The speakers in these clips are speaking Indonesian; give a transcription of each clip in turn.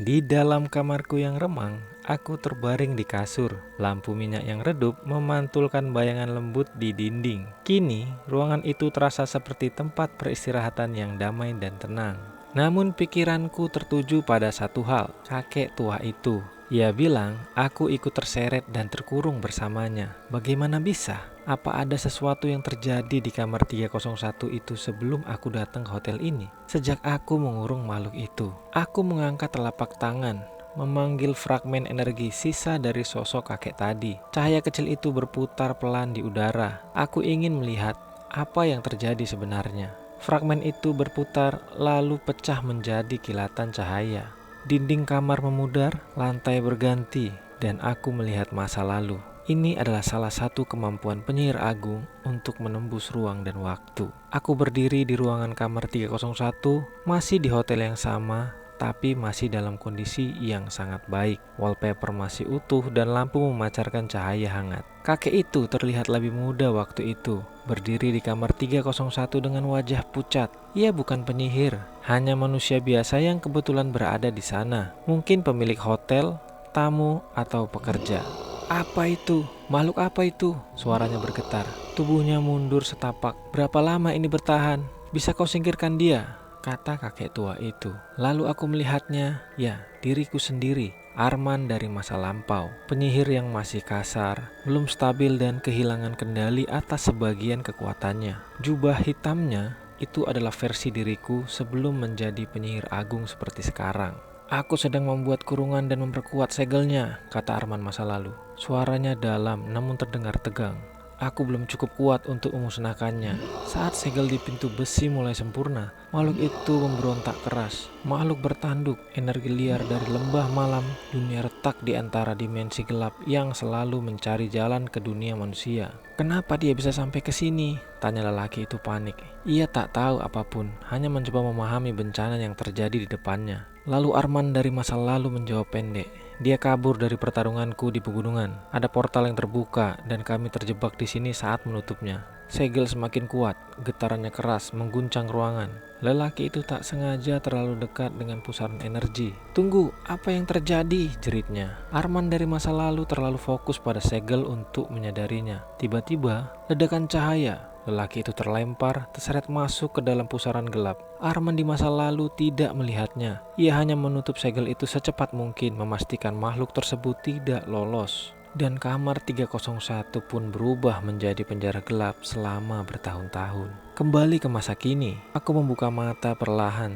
Di dalam kamarku yang remang, aku terbaring di kasur. Lampu minyak yang redup memantulkan bayangan lembut di dinding. Kini, ruangan itu terasa seperti tempat peristirahatan yang damai dan tenang. Namun pikiranku tertuju pada satu hal, kakek tua itu. Ia bilang, aku ikut terseret dan terkurung bersamanya. Bagaimana bisa? Apa ada sesuatu yang terjadi di kamar 301 itu sebelum aku datang ke hotel ini? Sejak aku mengurung makhluk itu, aku mengangkat telapak tangan, memanggil fragmen energi sisa dari sosok kakek tadi. Cahaya kecil itu berputar pelan di udara. Aku ingin melihat apa yang terjadi sebenarnya. Fragmen itu berputar lalu pecah menjadi kilatan cahaya. Dinding kamar memudar, lantai berganti, dan aku melihat masa lalu. Ini adalah salah satu kemampuan penyihir agung untuk menembus ruang dan waktu. Aku berdiri di ruangan kamar 301, masih di hotel yang sama, tapi masih dalam kondisi yang sangat baik. Wallpaper masih utuh dan lampu memancarkan cahaya hangat. Kakek itu terlihat lebih muda waktu itu, berdiri di kamar 301 dengan wajah pucat. Ia bukan penyihir, hanya manusia biasa yang kebetulan berada di sana. Mungkin pemilik hotel, tamu, atau pekerja. Apa itu? Makhluk apa itu? Suaranya bergetar. Tubuhnya mundur setapak. Berapa lama ini bertahan? Bisa kau singkirkan dia? Kata kakek tua itu. Lalu aku melihatnya. Ya, diriku sendiri. Arman dari masa lampau. Penyihir yang masih kasar, belum stabil dan kehilangan kendali atas sebagian kekuatannya. Jubah hitamnya itu adalah versi diriku sebelum menjadi penyihir agung seperti sekarang. Aku sedang membuat kurungan dan memperkuat segelnya, kata Arman masa lalu. Suaranya dalam namun terdengar tegang. Aku belum cukup kuat untuk memusnahkannya. Saat segel di pintu besi mulai sempurna, makhluk itu memberontak keras. Makhluk bertanduk, energi liar dari lembah malam, dunia retak di antara dimensi gelap yang selalu mencari jalan ke dunia manusia. Kenapa dia bisa sampai ke sini? Tanya lelaki itu panik. Ia tak tahu apapun, hanya mencoba memahami bencana yang terjadi di depannya. Lalu Arman dari masa lalu menjawab pendek. Dia kabur dari pertarunganku di pegunungan. Ada portal yang terbuka dan kami terjebak di sini saat menutupnya. Segel semakin kuat, getarannya keras mengguncang ruangan. Lelaki itu tak sengaja terlalu dekat dengan pusaran energi. Tunggu, apa yang terjadi? Jeritnya. Arman dari masa lalu terlalu fokus pada segel untuk menyadarinya. Tiba-tiba, ledakan cahaya. Lelaki itu terlempar, terseret masuk ke dalam pusaran gelap. Arman di masa lalu tidak melihatnya. Ia hanya menutup segel itu secepat mungkin, memastikan makhluk tersebut tidak lolos. Dan kamar 301 pun berubah menjadi penjara gelap selama bertahun-tahun. Kembali ke masa kini, aku membuka mata perlahan.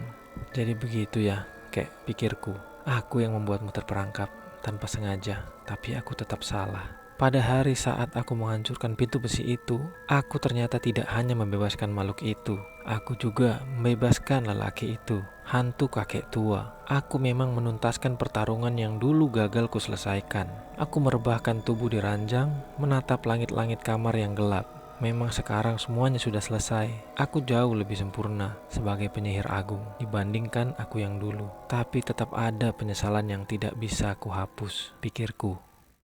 Jadi begitu ya, kayak pikirku. Aku yang membuatmu terperangkap tanpa sengaja, tapi aku tetap salah. Pada hari saat aku menghancurkan pintu besi itu, aku ternyata tidak hanya membebaskan makhluk itu. Aku juga membebaskan lelaki itu, hantu kakek tua. Aku memang menuntaskan pertarungan yang dulu gagal ku selesaikan. Aku merebahkan tubuh di ranjang, menatap langit-langit kamar yang gelap. Memang sekarang semuanya sudah selesai. Aku jauh lebih sempurna sebagai penyihir agung dibandingkan aku yang dulu. Tapi tetap ada penyesalan yang tidak bisa aku hapus, pikirku.